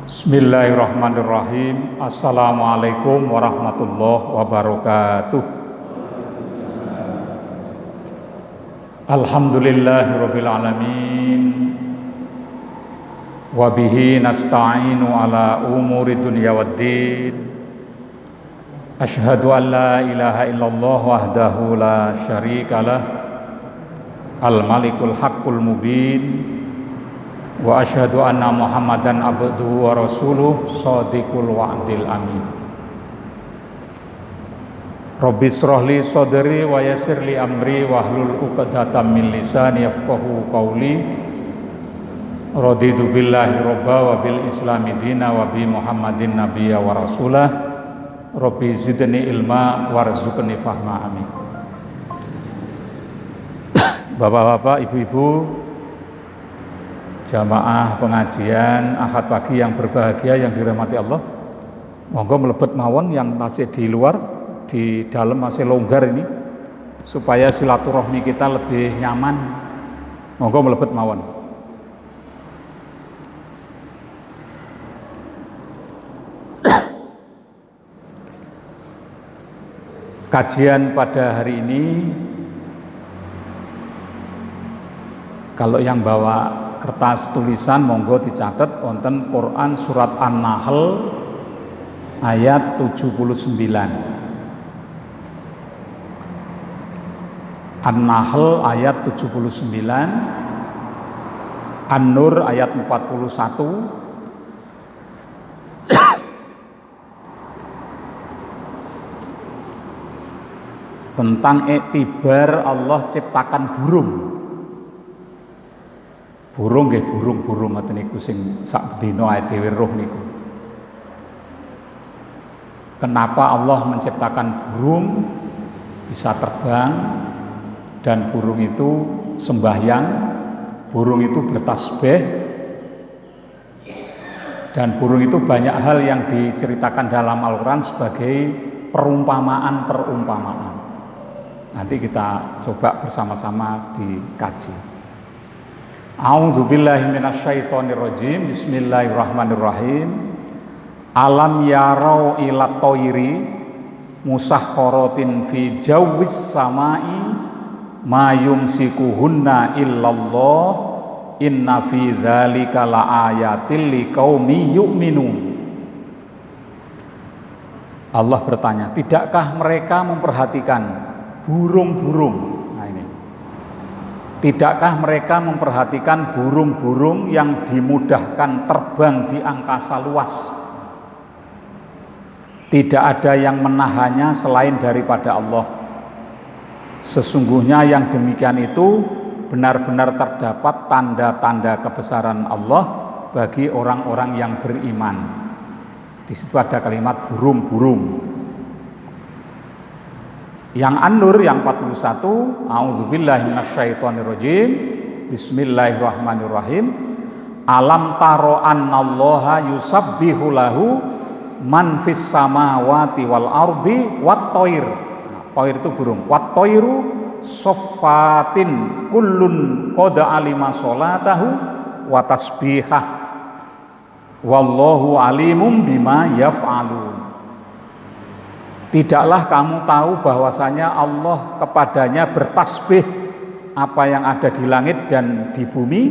Bismillahirrahmanirrahim. Assalamualaikum warahmatullahi wabarakatuh. Alhamdulillahirabbil alamin. Wa bihi nasta'inu ala umuri dunya waddin. Asyhadu an la ilaha illallah wahdahu la syarikalah. Al-Malikul Haqqul Mubin. Wa asyhadu anna Muhammadan abduhu wa rasuluh shadiqul wa'dil amin. Rabbi shrahli sadri wa yassir li amri wahlul 'uqdatam min lisani yafqahu qawli. Raditu billahi robba wa bil islami dina wa bi Muhammadin nabiyya wa rasulah. Rabbi zidni ilma warzuqni fahma amin. Bapak-bapak, ibu-ibu, jamaah pengajian Ahad pagi yang berbahagia yang dirahmati Allah, monggo mlebet mawon yang masih di luar, di dalam masih longgar ini, supaya silaturahmi kita lebih nyaman. Monggo mlebet mawon. Kajian pada hari ini, kalau yang bawa kertas tulisan monggo dicatat wonten Quran surat An-Nahl ayat 79. An-Nahl ayat 79, An-Nur ayat 41, tentang iktibar Allah ciptakan burung. Burung nggih burung ngoten niku sing sak dina ae dhewe roh niku. Kenapa Allah menciptakan burung bisa terbang dan burung itu sembahyang, burung itu bertasbih, dan burung itu banyak hal yang diceritakan dalam Al-Qur'an sebagai perumpamaan. Nanti kita coba bersama-sama dikaji. A'udzubillahi minasyaitonirrajim. Bismillahirrahmanirrahim. Alam yarau ila thairi musakhkharatin fi jawwis samai ma yumsikuhunna illallah inna fi dzalika laayatil liqaumi yu'minun. Allah bertanya, tidakkah mereka memperhatikan burung-burung? Tidakkah mereka memperhatikan burung-burung yang dimudahkan terbang di angkasa luas? Tidak ada yang menahannya selain daripada Allah. Sesungguhnya yang demikian itu benar-benar terdapat tanda-tanda kebesaran Allah bagi orang-orang yang beriman. Di situ ada kalimat burung-burung. Yang An-Nur yang 41, a'udzubillahi minasyaitonirrajim. Bismillahirrahmanirrahim. Alam taro annallaha yusabbihu lahu man fis samawati wal ardi wat thair. Thair itu burung. Wat thairu saffatin kullun qad alima sholatahu wa tasbihah. Wallahu alimum bima yaf'alun. Tidaklah kamu tahu bahwasanya Allah kepadanya bertasbih apa yang ada di langit dan di bumi,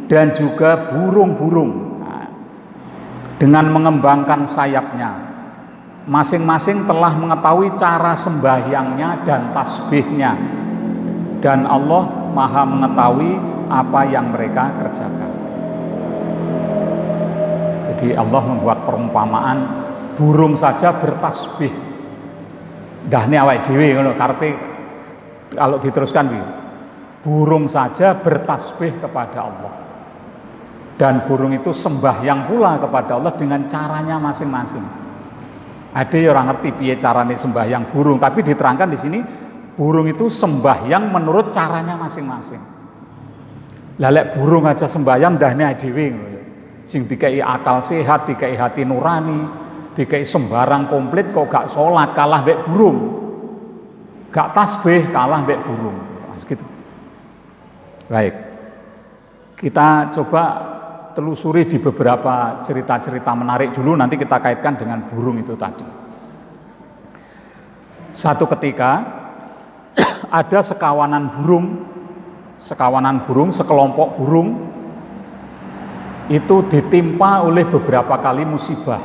dan juga burung-burung dengan mengembangkan sayapnya. Masing-masing telah mengetahui cara sembahyangnya dan tasbihnya, dan Allah Maha mengetahui apa yang mereka kerjakan. Jadi Allah membuat perumpamaan burung saja bertasbih. Dahne awake dhewe ngono karepe kalau diteruskan burung saja bertasbih kepada Allah, dan burung itu sembahyang pula kepada Allah dengan caranya masing-masing. Ada yang orang ngerti piye carane sembahyang burung, tapi diterangkan di sini burung itu sembahyang menurut caranya masing-masing. Lah lek burung aja sembahyang dahne dhewe ngono. Sing dikai akal sehat, dikai hati nurani, dikai sembarang komplit kok gak sholat, kalah mbek burung. Gak tasbih, kalah mbek burung. Gitu. Baik. Kita coba telusuri di beberapa cerita-cerita menarik dulu, nanti kita kaitkan dengan burung itu tadi. Satu ketika ada sekawanan burung, sekelompok burung itu ditimpa oleh beberapa kali musibah.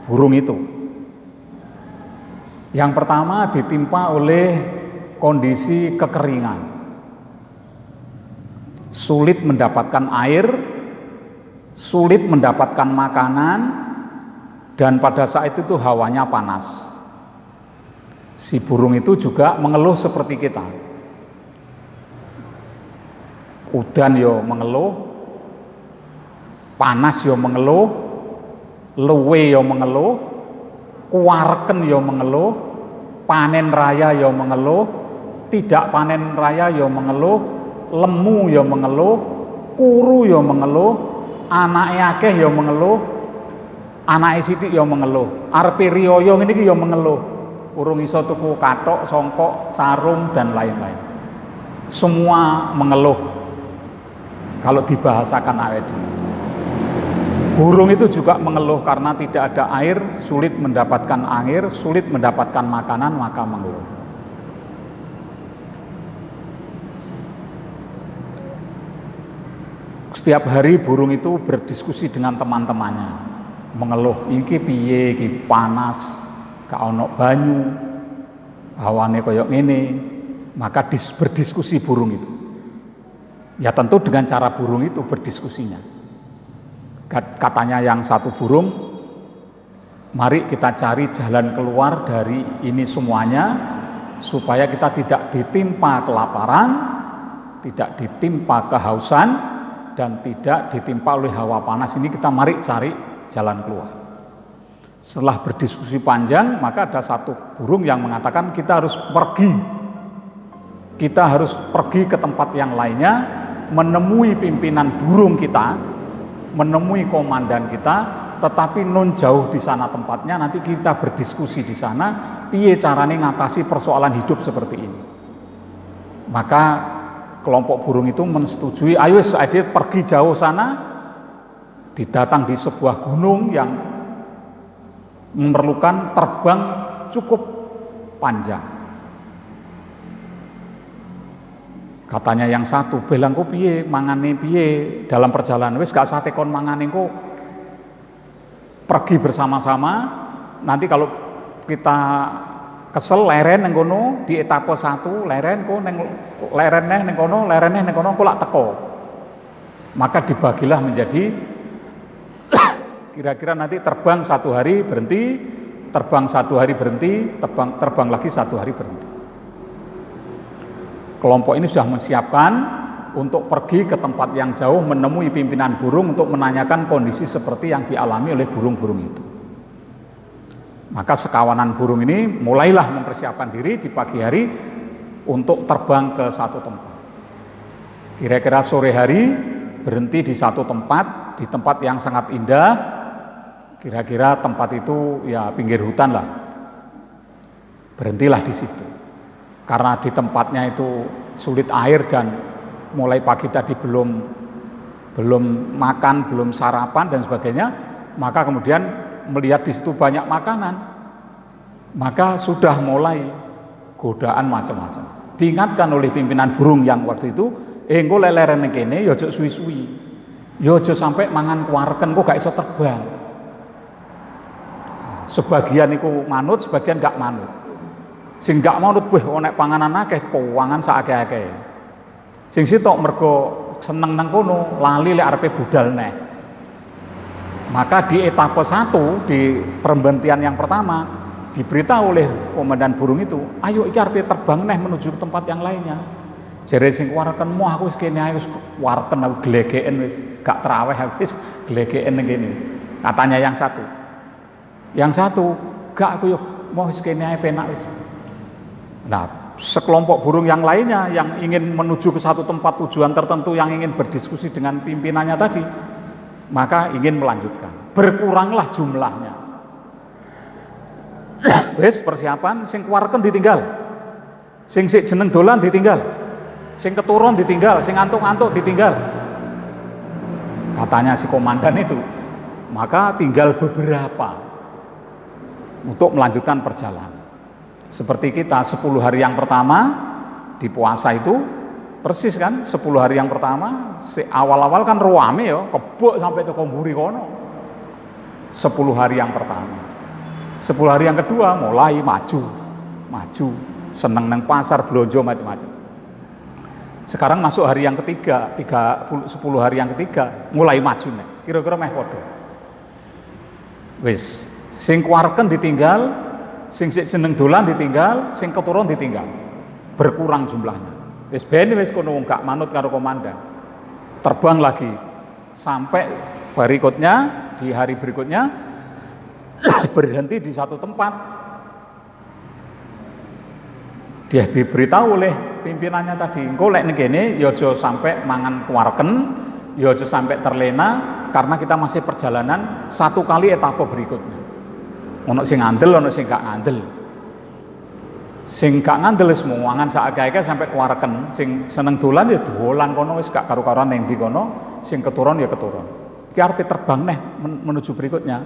Burung itu yang pertama ditimpa oleh kondisi kekeringan, sulit mendapatkan air, sulit mendapatkan makanan, dan pada saat itu hawanya panas. Si burung itu juga mengeluh seperti kita. Udan yo mengeluh, panas yo mengeluh, luwe yo mengeluh, kuarken yo mengeluh, panen raya yo mengeluh, tidak panen raya yo mengeluh, lemu yo mengeluh, kuru yo mengeluh, anake akeh yo mengeluh, anake sithik yo mengeluh, arepe riyaya ngene iki yo mengeluh. Urung iso tuku kathok, songkok, sarung dan lain-lain. Semua mengeluh. Kalau dibahasakan awake dhewe. Burung itu juga mengeluh karena tidak ada air, sulit mendapatkan air, sulit mendapatkan makanan, maka mengeluh. Setiap hari burung itu berdiskusi dengan teman-temannya, mengeluh, iki piye, iki panas, gak ono banyu, hawane koyok ngene, maka berdiskusi burung itu. Ya tentu dengan cara burung itu berdiskusinya. Katanya yang satu burung, mari kita cari jalan keluar dari ini semuanya, supaya kita tidak ditimpa kelaparan, tidak ditimpa kehausan, dan tidak ditimpa oleh hawa panas. Ini kita mari cari jalan keluar. Setelah berdiskusi panjang, maka ada satu burung yang mengatakan kita harus pergi. Kita harus pergi ke tempat yang lainnya, menemui pimpinan burung kita, menemui komandan kita, tetapi non jauh di sana tempatnya, nanti kita berdiskusi di sana, piye carane ngatasi persoalan hidup seperti ini. Maka kelompok burung itu menyetujui, ayo adik pergi jauh sana, didatang di sebuah gunung yang memerlukan terbang cukup panjang. Katanya yang satu, belangku piye, mangane piye, dalam perjalanan wis gak sate kon mangane kok pergi bersama-sama, nanti kalau kita kesel leren neng kono di etape 1, leren kok neng lerene neng kono, lerene neng kono kok lak teko. Maka dibagilah menjadi kira-kira nanti terbang 1 hari berhenti, terbang 1 hari berhenti, terbang lagi 1 hari berhenti. Kelompok ini sudah menyiapkan untuk pergi ke tempat yang jauh, menemui pimpinan burung untuk menanyakan kondisi seperti yang dialami oleh burung-burung itu. Maka sekawanan burung ini mulailah mempersiapkan diri di pagi hari untuk terbang ke satu tempat. Kira-kira sore hari berhenti di satu tempat, di tempat yang sangat indah. Kira-kira tempat itu ya pinggir hutan lah. Berhentilah di situ. Karena di tempatnya itu sulit air dan mulai pagi tadi belum makan, belum sarapan dan sebagainya, maka kemudian melihat di situ banyak makanan, maka sudah mulai godaan macam-macam. Diingatkan oleh pimpinan burung yang waktu itu, engko leleren kene ya aja suwi-suwi. Ya aja sampai mangan kuarken kok gak iso terbang. Sebagian iku manut, sebagian gak manut. Sing gak manut weh nek panganan akeh, pangan sakake-akeh. Sing sitok mergo seneng nang kono, lali lek arepe budal neh. Maka di etape 1, di perhentian yang pertama, diberitahu oleh komandan burung itu, ayo iki arepe terbang neh menuju ke tempat yang lainnya. Jare sing kuwarken mu aku wis kene ae wis kuwarken aku glegeken wis gak traweh aku wis glegeken ning kene wis. Katanya yang satu. Yang satu, gak aku yo mau wis kene ae penak wis. Nah, sekelompok burung yang lainnya yang ingin menuju ke satu tempat tujuan tertentu, yang ingin berdiskusi dengan pimpinannya tadi, maka ingin melanjutkan. Berkuranglah jumlahnya. Wis persiapan, sing kuwarken ditinggal. Sing sik jeneng dolan ditinggal. Sing keturun ditinggal, sing ngantuk-ngantuk ditinggal. katanya si komandan itu. Maka tinggal beberapa untuk melanjutkan perjalanan. Seperti kita 10 hari yang pertama di puasa itu persis kan, 10 hari yang pertama awal-awal kan ruame ya, kebuk sampai ke Komburi kono. 10 hari yang pertama. 10 hari yang kedua mulai maju, seneng nang pasar, belanja macam-macam. Sekarang masuk hari yang ketiga, 10 hari yang ketiga mulai maju nih. Kira-kira meh padha. Wis, sing kuarken ditinggal, sing seneng dolan ditinggal, sing keturun ditinggal. Berkurang jumlahnya. Wis ben wis kono gak manut karo komandan. Terbang lagi sampai berikutnya di hari berikutnya berhenti di satu tempat. Dia diberitahu oleh pimpinannya tadi, engko lek ning kene ya aja sampai mangan kuarken, ya aja sampai terlena karena kita masih perjalanan satu kali etape berikutnya. Ono sing ngandel, ono sing gak ngandel. Sing gak ngandel wis mangan sak akeh-akeh sampai kuarken, sing seneng dolan ya dolan kono wis gak karo-karuan ning ndi kono, sing keturun ya keturun. Iki arep terbang neh menuju berikutnya.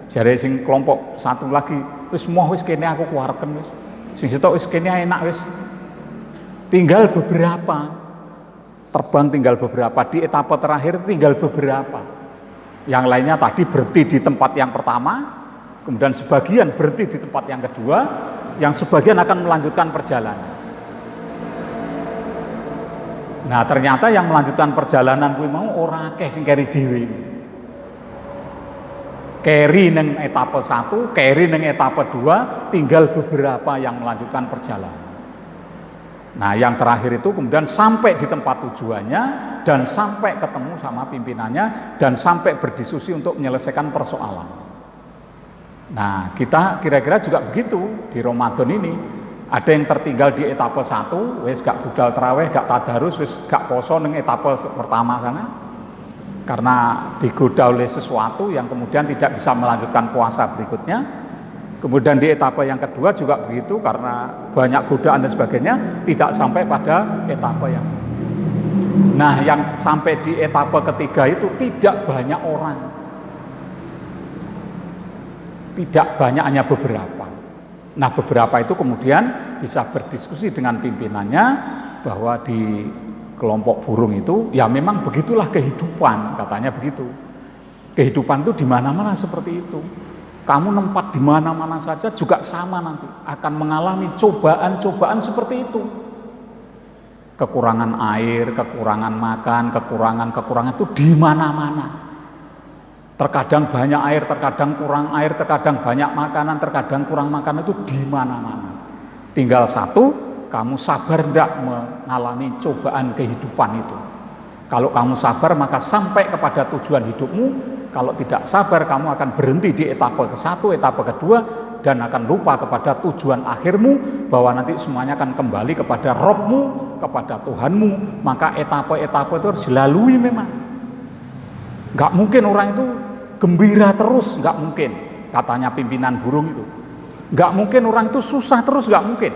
Jare sing kelompok satu lagi, wis moh wis kene aku kuarken wis. Sing sitok wis kene enak wis. Tinggal beberapa. Terbang tinggal beberapa, di etapa terakhir tinggal beberapa. Yang lainnya tadi berhenti di tempat yang pertama, kemudian sebagian berhenti di tempat yang kedua, yang sebagian akan melanjutkan perjalanan. Nah, ternyata yang melanjutkan perjalanan kuwi mau ora akeh sing keri dhewe. Keri neng etapa 1, keri neng etapa 2, tinggal beberapa yang melanjutkan perjalanan. Nah, yang terakhir itu kemudian sampai di tempat tujuannya dan sampai ketemu sama pimpinannya dan sampai berdiskusi untuk menyelesaikan persoalan. Nah, kita kira-kira juga begitu di Ramadan ini. Ada yang tertinggal di etapa 1, wis gak budal tarawih, gak tadarus, wis gak poso neng etapa pertama sana. Karena digoda oleh sesuatu yang kemudian tidak bisa melanjutkan puasa berikutnya. Kemudian di etapa yang kedua juga begitu, karena banyak godaan dan sebagainya, tidak sampai pada etapa yang. Nah, yang sampai di etapa ketiga itu tidak banyak orang. Tidak banyak, hanya beberapa. Nah, beberapa itu kemudian bisa berdiskusi dengan pimpinannya bahwa di kelompok burung itu ya memang begitulah kehidupan, katanya begitu. Kehidupan itu di mana-mana seperti itu. Kamu nempat di mana-mana saja juga sama nanti akan mengalami cobaan-cobaan seperti itu. Kekurangan air, kekurangan makan, kekurangan itu di mana-mana. Terkadang banyak air, terkadang kurang air, terkadang banyak makanan, terkadang kurang makanan, itu di mana-mana. Tinggal satu, kamu sabar tidak mengalami cobaan kehidupan itu. Kalau kamu sabar maka sampai kepada tujuan hidupmu. Kalau tidak sabar kamu akan berhenti di etapa ke-1, etapa kedua, dan akan lupa kepada tujuan akhirmu, bahwa nanti semuanya akan kembali kepada Robmu, kepada Tuhanmu. Maka etapa-etapa itu harus dilalui memang. Gak mungkin orang itu gembira terus, gak mungkin. Katanya pimpinan burung itu. Gak mungkin orang itu susah terus, gak mungkin.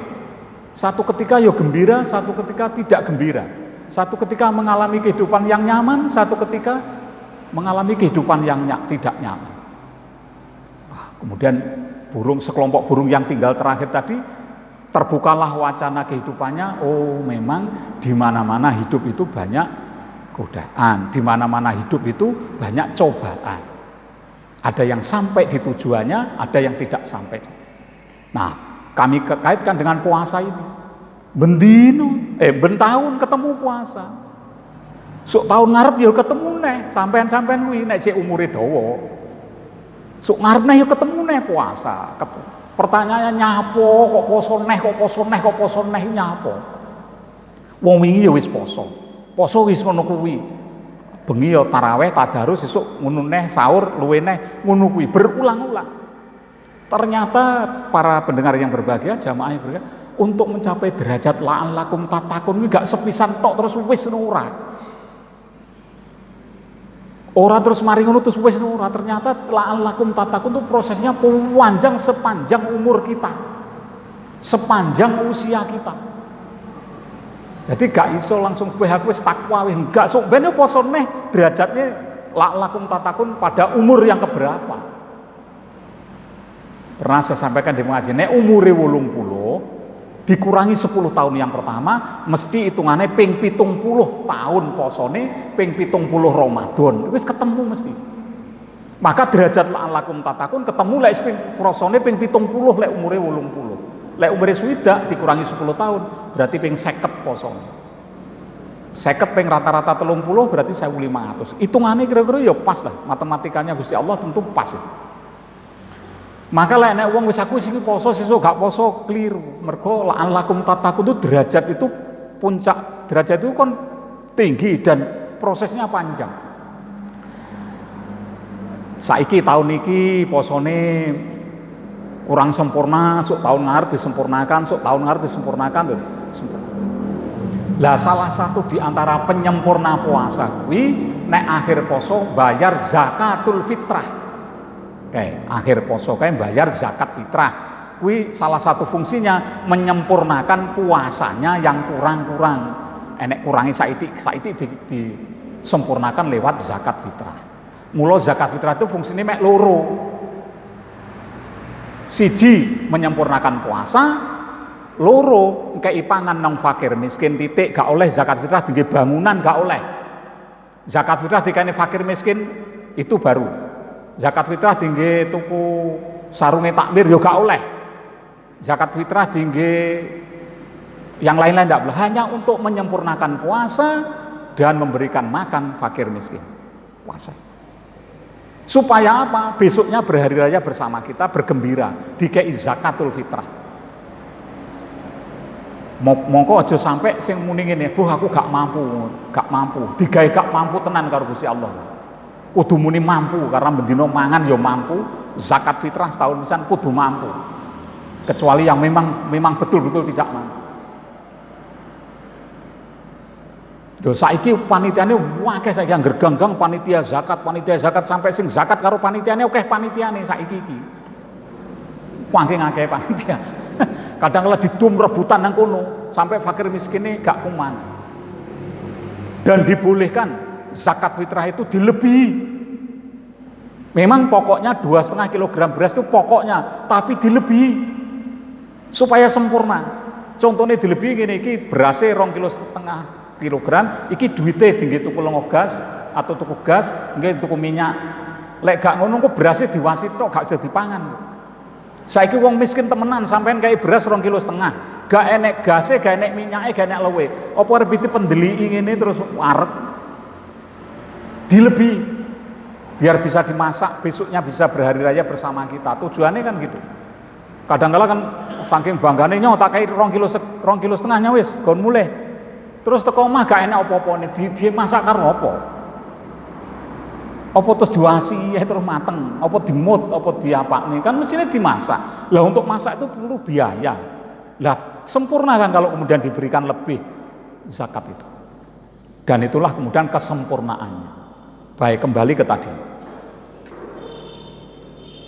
Satu ketika ya gembira, satu ketika tidak gembira. Satu ketika mengalami kehidupan yang nyaman, satu ketika mengalami kehidupan yang tidak nyaman. Kemudian sekelompok burung yang tinggal terakhir tadi, terbukalah wacana kehidupannya. Oh, memang di mana-mana hidup itu banyak godaan, di mana-mana hidup itu banyak cobaan. Ada yang sampai di tujuannya, ada yang tidak sampai. Nah, kami kaitkan dengan puasa ini. Bentahun ketemu puasa. Sok tahun ngarep ya ketemu neh, sampean-sampean kuwi nek cek umure dawa. Sok ngarep neh ya ketemu neh puasa. Pertanyaannya nyapo kok poso neh nyapo. Wong wingi ya wis poso. Poso wis ngono kuwi. Bengi ya tarawih, tadarus, sesuk ngono neh sahur, luwe neh ngono kuwi berulang-ulang. Ternyata para pendengar yang berbahagia, jamaah yang berbahagia, untuk mencapai derajat la'an lakum tatakun ini gak sepisan tok terus wis ora. Orang terus mari ngono terus wis ora, ternyata la'an lakum tatakun itu prosesnya panjang sepanjang umur kita. Sepanjang usia kita. Jadi gak iso langsung aku wis takwa wis enggak sok ben poso neh derajatnya la'allakum tattaqun pada umur yang keberapa? Pernah saya sampaikan di pengajian, nek umure 80 dikurangi 10 tahun yang pertama, mesti hitungannya ping 70 tahun posone, ping 70 Ramadan. Wis ketemu mesti. Maka derajat la'allakum tattaqun ketemu lek ping prosone ping 70 lek umure 80. Lek umure swidak dikurangi 10 tahun, berarti ping 50 posone. 50 ping rata-rata 30 berarti 1500. Hitungannya kira-kira ya pas lah, matematikanya Gusti Allah tentu pas ya. Maka lek nek wong wis aku sing poso sesuk gak poso keliru. Mergo la'allakum tattaqun itu derajat itu puncak, derajat itu kan tinggi dan prosesnya panjang. Saiki tahun iki posone kurang sempurna, sok tahun ngarep disempurnakan, sok tahun ngarep disempurnakan tuh. Lah salah satu di antara penyempurna puasa kuwi nek akhir poso bayar zakatul fitrah. Oke, akhir poso kae bayar zakat fitrah. Kuwi salah satu fungsinya menyempurnakan puasanya yang kurang-kurang. Enek kurangi saiki disempurnakan lewat zakat fitrah. Mula zakat fitrah itu fungsinya mek loro. Siji menyempurnakan puasa, loro kei pangan nang fakir miskin titik gak oleh zakat fitrah tinggi bangunan gak oleh. Zakat fitrah dikene fakir miskin itu baru. Zakat fitrah tinggi tuku sarunge takmir yo gak oleh. Zakat fitrah tinggi yang lain-lain tidak boleh, hanya untuk menyempurnakan puasa dan memberikan makan fakir miskin. Puasa. Supaya apa? Besoknya berhari raya bersama kita bergembira, dikei zakatul fitrah. Mongko aja sampai sing muni ngene, "Bu, aku gak mampu." Digawe gak mampu tenan karo Gusti Allah. Kudu muni mampu karena bendino mangan ya mampu, zakat fitrah setahun pisan kudu mampu. Kecuali yang memang betul-betul tidak mampu. Lho saiki panitiane akeh saiki angger ganggang panitia zakat sampai sing zakat karo panitiane akeh panitiane saiki iki. Saking akeh panitia. Kadang lah didum rebutan nang kono sampai fakir miskinnya gak kuman. Dan dibolehkan zakat fitrah itu dilebihi. Memang pokoknya 2,5 kg beras itu pokoknya, tapi dilebihi supaya sempurna. Contohnya dilebihi gini, iki berasnya 2,5 kg, iki duitnya tinggi tuku lengo gas atau tuku gas, nggih tuku minyak. Lek gak ngono kok berasnya diwasit tok gak bisa dipangan. Saiki wong miskin temenan sampean kayak beras 2,5 kg. Gak enek gasnya, gak enek minyaknya, gak enek lewe. Apa arep pendeliki ngene terus arep dilebih biar bisa dimasak besoknya bisa berhari raya bersama kita. Tujuannya kan gitu. Kadang-kala kan saking banggane nyo tak kei 2,5 kg wis gon mulih. Terus teko omah gak enak apa-apane dimasak karo apa? Apa terus diwasi terus mateng, apa dimut, apa diapakne kan mestinya dimasak. Lah untuk masak itu perlu biaya. Lah sempurna kan kalau kemudian diberikan lebih zakat itu. Dan itulah kemudian kesempurnaannya. Baik, kembali ke tadi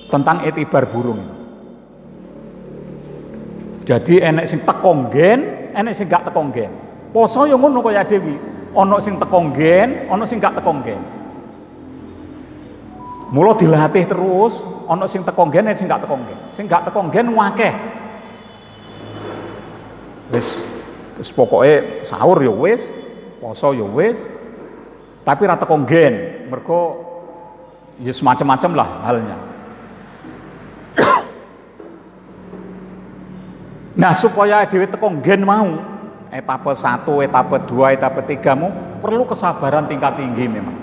tentang etibar burung. Jadi enek sing tekonggen, enek sing gak tekonggen. Poso yo ngono kaya Dewi, ana sing tekonggen, ana sing gak tekonggen. Mula dilatih terus, ana sing tekonggen, enek sing gak tekonggen. Sing gak tekonggen akeh. Wis pokoke sahur yo wis, poso yo wis, tapi ra tekonggen, mergo ya semacam-macam lah halnya. Nah supaya dhewe tekonggen mau etape 1, etape 2, etape 3 mu perlu kesabaran tingkat tinggi memang.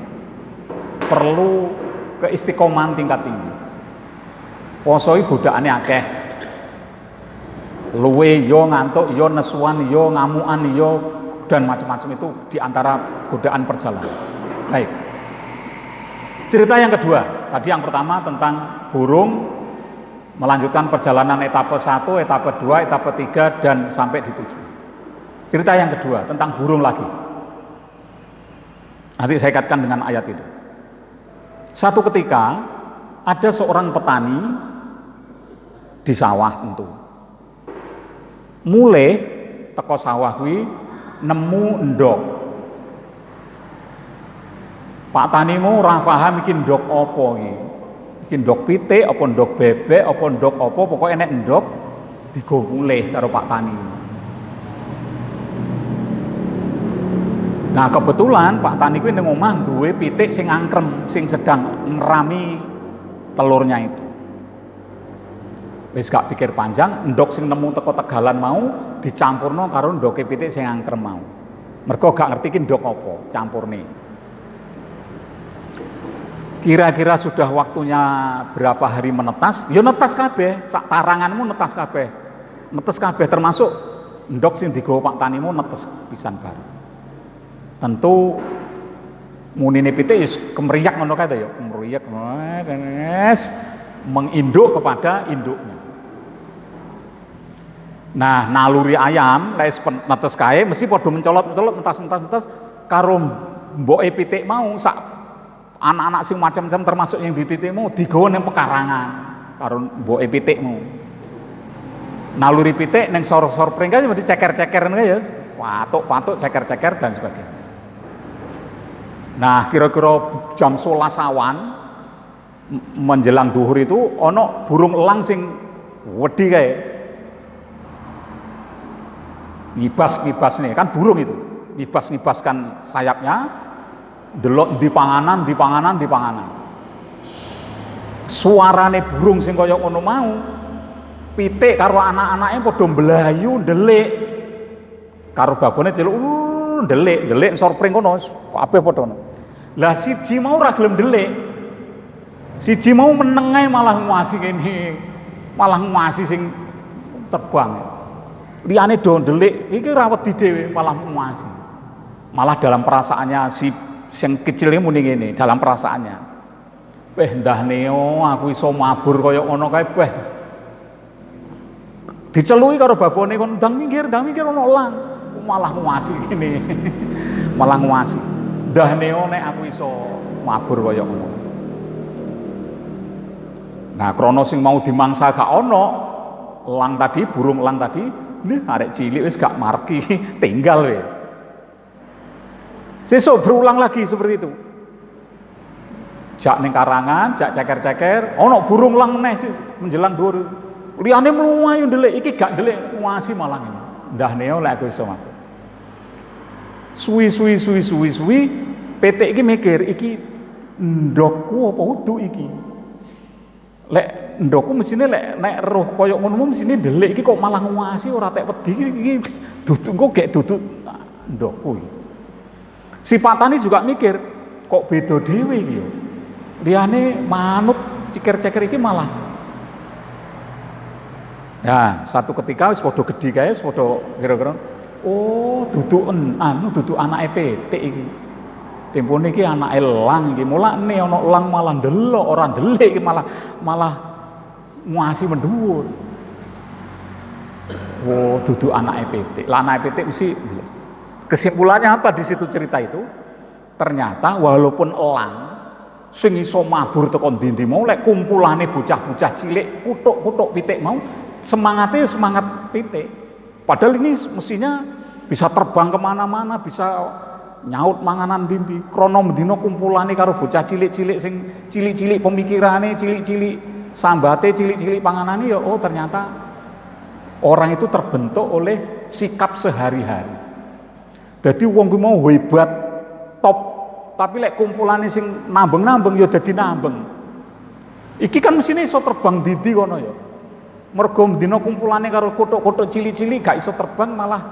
Perlu keistiqomahan tingkat tinggi. Poso iki godaane akeh. Luwe yo ngantuk yo nesuan yo ngamukan yo dan macam-macam itu diantara godaan perjalanan. Baik. Cerita yang kedua, tadi yang pertama tentang burung melanjutkan perjalanan etape 1, etape 2, etape 3 dan sampai di tujuan. Cerita yang kedua tentang burung lagi. Nanti saya kaitkan dengan ayat itu. Satu ketika ada seorang petani di sawah tentu. Mulai teko sawah kuwi nemu endok. Pak Tanimu ora paham iki ndok apa iki. Iki ndok pitik apa ndok bebek apa ndok apa pokoke nek ndok digo mulih karo Pak Tani. Nah kebetulan Pak Tani kuwi ning omah duwe pitik sing angkrem sing sedang ngerami telurnya itu. Wis gak pikir panjang, ndok sing nemu teko Tegalan mau dicampurno karo ndoke pitik sing angkrem mau. Mergo gak ngerti ki ndok apa campurne. Kira-kira sudah waktunya berapa hari menetas? Ya netas kabeh, sak taranganmu netas kabeh. Netes kabeh termasuk ndok sing digawa Pak Tanimu netes pisan bareng. Tentu munine pitik wis kemriyak ngono kae ya, kemriyak menginduk kepada induknya. Nah, naluri ayam lek netes kae mesti padha mencolot-mencolot mentas karo mboke pitik mau sak anak-anak sing macam-macam termasuk yang dititikmu digawa ning pekarangan karo mboke pitikmu. Naluri pitik ning sor-sor pringkas mesti ceker-ceker ngono ya, patuk-patuk ceker-ceker dan sebagainya. Nah, kira-kira jam 11 awan menjelang duhur itu ana burung elang sing wedi kae. Ngibas-ngibas nih, kan burung itu. Ngibas-ngibaskan sayapnya, delok di panganan. Suarane burung sing kaya ngono mau, pitik karo anak-anake padha mblayu ndelik. Karo babone celuk ndelik sorpring kono, kabeh padha ngono. Lah siji mau ora gelem ndelik. Siji mau meneng ae malah nguasi kene. Malah nguasi sing terbang. Liyane do ndelik, iki ora wedi dhewe malah nguasi. Malah dalam perasaannya si sing kecil iki muni ngene, dalam perasaannya. Ndah neo aku iso mabur kaya ngono kae beh. Diceluki karo babone kon ndang minggir ono elang. Malah nguasi gini. Malah nguasi. Ndah neo nek aku iso mabur kaya ngono. Nah, krana sing mau dimangsa gak ono, burung elang tadi, nih arek cilik wis gak marki, tinggal wis. Sesuk berulang lagi seperti itu. Jak ning karangan, jak ceker-ceker, ono burung elang meneh sih menjelang dhuwur. Liyane mluwayu ndelik, iki gak ndelik nguasi malah ngene. Ndah neo lek aku iso mabur. Suwi, pitik iki mikir, iki ndokku apa udu iki? Lek ndokku mesine nek roh kaya ngono mesine ndelik iki kok malah nguasi ora tek wedi iki duduk kok gek duduk ndokku iki. Si Patani juga mikir kok beda dhewe iki ya. Liyane manut ceker-ceker iki malah. Nah, satu ketika wis padha gedhi kae wis padha kira-kira oh duduken duduk anake pitik iki. Tempone iki anake elang iki, mulane ana elang malah ndelok ora ndelik iki malah nguasi mendhuwur. Oh, dudu anake pitik. Lah anake pitik mesti kesimpulannya apa di situ cerita itu? Ternyata walaupun elang sing iso mabur teko ndi-ndi mau lek kumpulane bocah-bocah cilik kutuk-kutuk pitik mau semangatnya semangat pitik. Padahal ini mestinya bisa terbang kemana-mana, bisa nyaut manganan dindi krono mendino kumpulane karo bocah cilik-cilik sing cilik-cilik pemikirane, cilik-cilik sambate, cilik-cilik panganane ya oh ternyata orang itu terbentuk oleh sikap sehari-hari. Jadi wong kuwi mau hebat top, tapi lek kumpulane sing nambeng-nambeng ya dadi nambeng. Iki kan mesine iso terbang dindi kono ya. Mergo mendino kumpulane karo kothok-kothok cilik-cilik gak iso terbang malah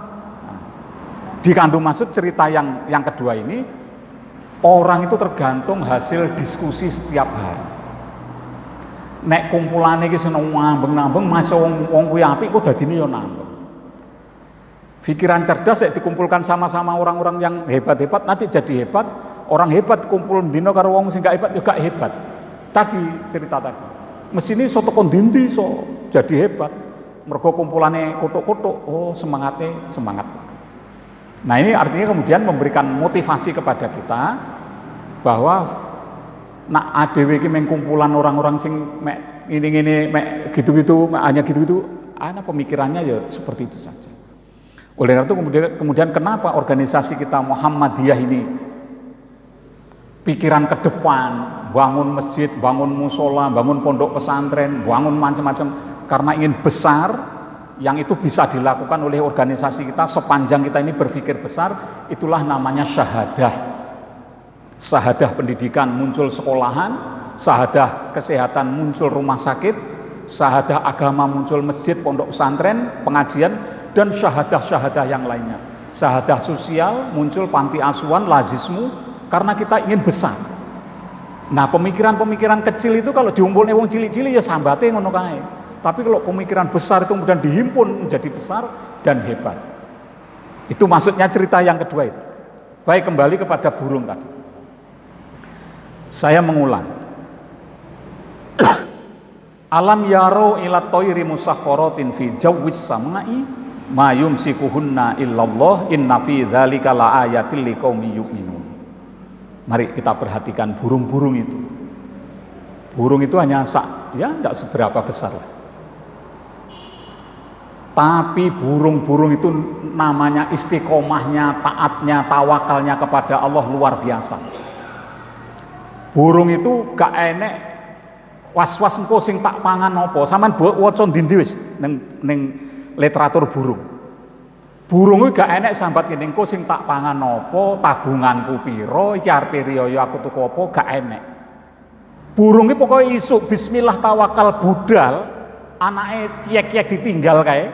dikandung maksud cerita yang kedua ini, orang itu tergantung hasil diskusi setiap hari. Nek kumpulane iki seneng nambeng-nambeng, masa wong kuwi apik kok dadine ya nambeng. Pikiran cerdas nek dikumpulkan sama-sama orang-orang yang hebat-hebat nanti jadi hebat. Orang hebat kumpul dino karo wong sing gak hebat ya gak hebat. Tadi cerita tadi. Mesine iso teko ndi iso jadi hebat. Mergo kumpulane kothok-kothok, oh semangatnya semangat. Nah ini artinya kemudian memberikan motivasi kepada kita bahwa nak adewe iki mengkumpulan orang-orang sing mek ini mek gitu-gitu, hanya gitu-gitu, ana pemikirannya ya seperti itu saja. Oleh karena itu kemudian kenapa organisasi kita Muhammadiyah ini pikiran ke depan, bangun masjid, bangun musola, bangun pondok pesantren, bangun macam-macam karena ingin besar, yang itu bisa dilakukan oleh organisasi kita sepanjang kita ini berpikir besar, itulah namanya syahadah. Syahadah pendidikan muncul sekolahan, syahadah kesehatan muncul rumah sakit, syahadah agama muncul masjid, pondok pesantren, pengajian, dan syahadah-syahadah yang lainnya. Syahadah sosial muncul panti asuhan, lazismu, karena kita ingin besar. Nah, pemikiran-pemikiran kecil itu kalau diumpulnya wong cilik-cilik ya sambate ngono kae. Tapi kalau pemikiran besar itu kemudian dihimpun menjadi besar dan hebat. Itu maksudnya cerita yang kedua itu. Baik, kembali kepada burung tadi. Saya mengulang. Alam yaro ila toiri musakhkharatin fi jawwis samai ma yumsikuhunna illallah inna fi dzalika laayatil liqaumin yu'minun. Mari kita perhatikan burung-burung itu. Burung itu hanya tidak seberapa besar lah. Tapi burung-burung itu namanya istiqomahnya, taatnya, tawakalnya kepada Allah luar biasa. Burung itu gak enek was-was engko sing tak pangan apa. Sampeyan waca ndi wis ning literatur burung. Burung iki gak enek sambat ngene engko sing tak pangan apa, tabunganku pira, iki arepe riyaya aku tuku apa, gak enek. Burung iki pokoke isuk bismillah tawakal budal, anake kiyek-kiyek ditinggal kae.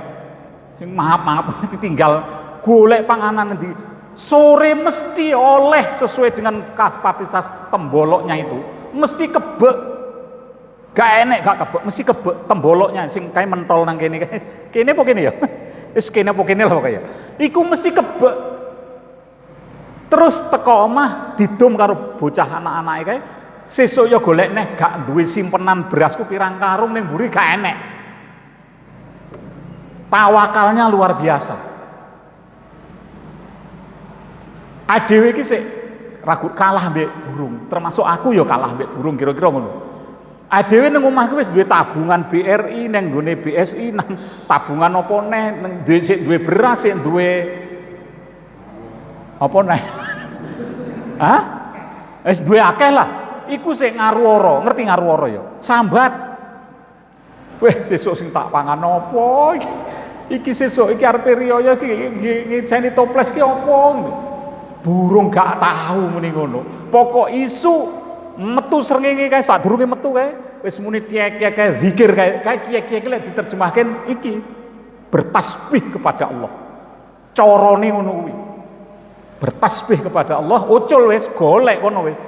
Sing maaf ditinggal golek panganan endi. Sore mesti oleh sesuai dengan kapasitas temboloknya itu, mesti kebek. Gak enek gak kebek, mesti kebek temboloknya sing kae mentol nang kene kae. Kene apa kene ya? Wis kene apa kene lah pokoke. Iku mesti kebek. Terus teko omah didum karo bocah anak-anake kae. Sesuk ya golek neh gak duwe simpenan berasku pirang karung ning mburi gak enek. Tawakalnya luar biasa. Adewe iki sik ragu kalah mbek burung, termasuk aku ya kalah mbek burung kira-kira ngono. Adewe ning omahku wis duwe tabungan BRI, ning nggone BSI, nang tabungan apa neh, duwe beras, sik duwe apa neh. Hah? Wis duwe akeh lah. Iku sik ngaruwara, ngerti ngaruwara ya? Sambat. Weh, sesuk sing tak pangan apa iki? Iki sesuk iki arepe riyaya iki ngijeni toples ki apa? Burung gak tahu muni ngono. Pokok isu metu srengenge kae sadurunge metu kae wis muni tiek-tiek kae zikir kae kiye-kiye lek diterjemahkan iki bertasbih kepada Allah. Carane ngono kuwi. Bertasbih kepada Allah, ucul wis golek kono wis.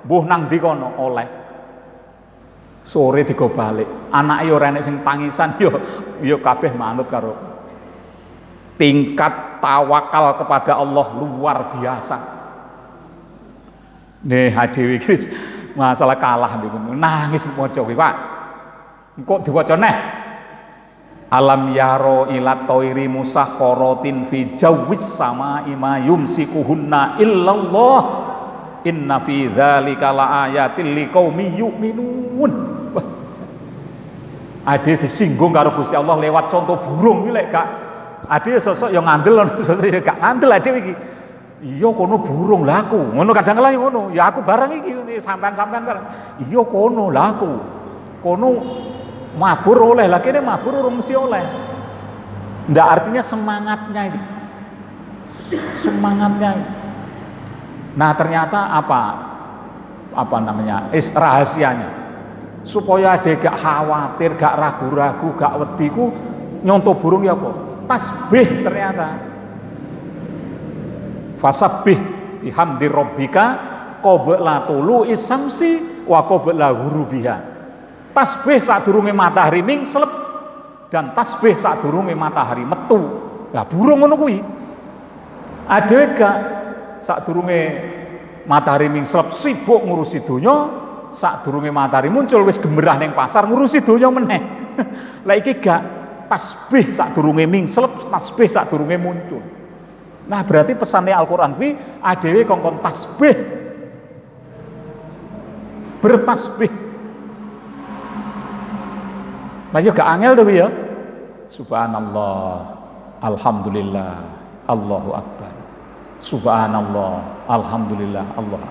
Mbuh nang ndi kono oleh. Sore digo balik. Anake ora enek sing tangisan yo kabeh manut karo tingkat tawakal kepada Allah luar biasa. Nih hadewe iki masalah kalah niku nangis maca kuwi, Pak. Engko diwaca neh. Alam yaro ila toiri musakhkharatin fi jawwis samai ma yumsikuhunna illallah inna fi dzalika laayatil liqaumin yu'minun. Ade disinggung karo Gusti Allah lewat contoh burung iki lek gak ade sosok yang ngandel, sosok yang gak ngandel ade iki. Iya kono burung laku. Ngono kadang kala ngono. Ya aku bareng iki sampean-sampean bareng. Iya kono laku. Kono mabur oleh, lah kene mabur urung mesti oleh. Ndak artinya semangatnya ini. Semangatnya. Nah, ternyata apa namanya? Rahasianya. Supaya ade gak khawatir, gak ragu-ragu, gak wedi ku nyontoh burung ya apa? Tasbih ternyata. Fasabbih bihamdi rabbika qabla tulu'i samsi wa qabla ghurubiha. Tasbih sadurunge matahari mingslep dan tasbih sadurunge matahari metu. Lah burung ngono kuwi. Adewe gak sadurunge matahari mingslep sibuk ngurusi donya, sadurunge matahari muncul wis gemerah ning pasar ngurusi donya meneh. Lah iki gak tasbih sadurunge mingslep, tasbih sadurunge muncul. Nah, berarti pesannya Al-Qur'an kuwi adewe kongkon tasbih. Bertasbih. Lah yo gak angel to ya. Subhanallah, alhamdulillah, Allahu akbar. Subhanallah, alhamdulillah, Allah.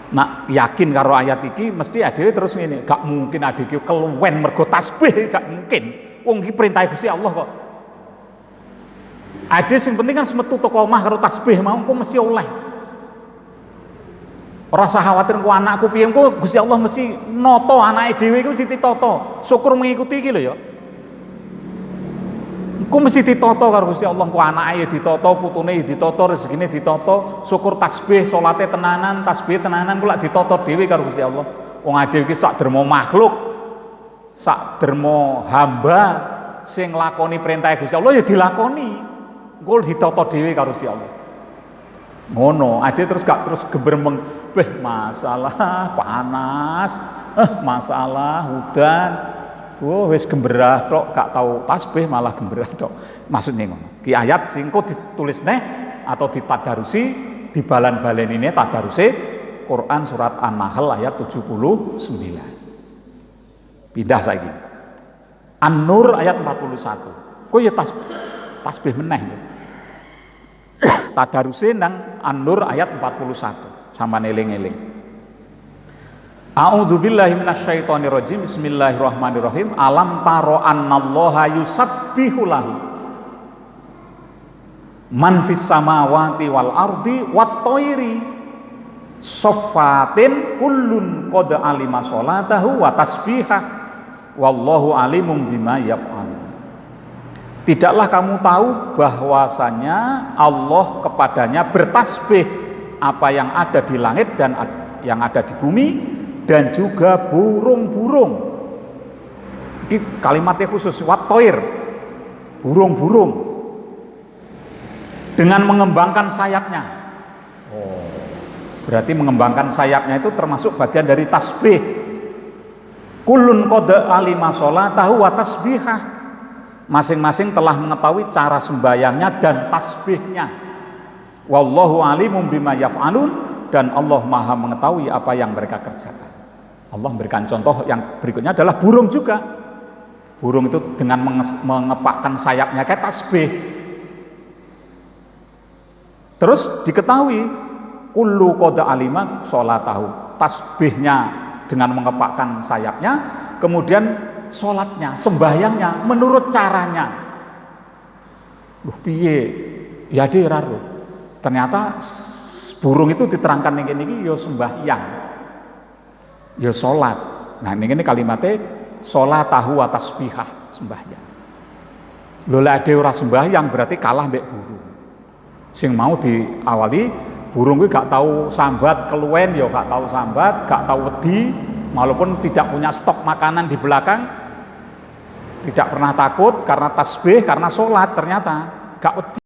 Nak yakin karo ayat iki mesti adewe terus ngene, gak mungkin adik iki keluwen mergo tasbih, gak mungkin. Wong iki perintah Gusti Allah kok. Ade sing penting kan semetu teko omah karo tasbih mau kok mesti oleh. Ora usah khawatir ku anakku piye engko Gusti Allah mesti noto anake dhewe iku mesti ditata. Syukur mengikuti iki lho ya. Engko mesti ditata karo Gusti Allah, ku anake ya ditata, putune ya ditata, rezekine ditata, syukur tasbih, salate tenanan, tasbih tenanan ku lak ditata dhewe karo Gusti Allah. Wong ade iki sak derma makhluk, sak derma hamba sing nglakoni perintah Gusti Allah ya dilakoni. Engko ditata dhewe karo Gusti Allah. Ngono, ade terus gak terus gebremeng, masalah panas, masalah hujan. Wis gemberah tok, gak tahu tasbih malah gemberah tok. Maksudnya ngono. Ki ayat sing kok ditulis neh atau ditadarusi, dibalan-balenine tadaruse Quran surat An-Nahl ayat 79. Pindah saiki. An-Nur ayat 41. Kok ya tasbih meneh. Tadaruse nang An-Nur ayat 41. Sampeyan eling-eling. A'udzubillahi minasyaitonirrajim. Bismillahirrahmanirrahim. Alam taro annallaha yusabbihu lahu man fis samawati wal ardi wat thairi saffatin kullun qad alima sholatahu wa tasbihah wallahu alimum bima yaf'al. Tidaklah kamu tahu bahwasanya Allah kepadanya bertasbih apa yang ada di langit dan yang ada di bumi dan juga burung-burung. Ini kalimatnya khusus, wat-toir, burung-burung dengan mengembangkan sayapnya. Oh, berarti mengembangkan sayapnya itu termasuk bagian dari tasbih. Kullun qad alima sholatahu wa tasbihah. Masing-masing telah mengetahui cara sembayangnya dan tasbihnya. Wallahu alimum bima yaf'alun, dan Allah Maha mengetahui apa yang mereka kerjakan. Allah memberikan contoh yang berikutnya adalah burung juga. Burung itu dengan mengepakkan sayapnya kayak tasbih. Terus diketahui kullu qad alima sholatahu, tasbihnya dengan mengepakkan sayapnya, kemudian sholatnya, sembahyangnya menurut caranya. Piye? Ya diraru. Ternyata burung itu diterangkan ini yo sembahyang, yo sholat. Nah ini kalimatnya sholatahu wa tasbihah, sembahyang. Lola ade ora sembahyang berarti kalah mbek burung. Sing mau diawali burung kuwi gak tahu sambat keluwen yo gak tahu sambat, gak tahu wedi, walaupun tidak punya stok makanan di belakang, tidak pernah takut karena tasbih, karena sholat, ternyata gak wedi.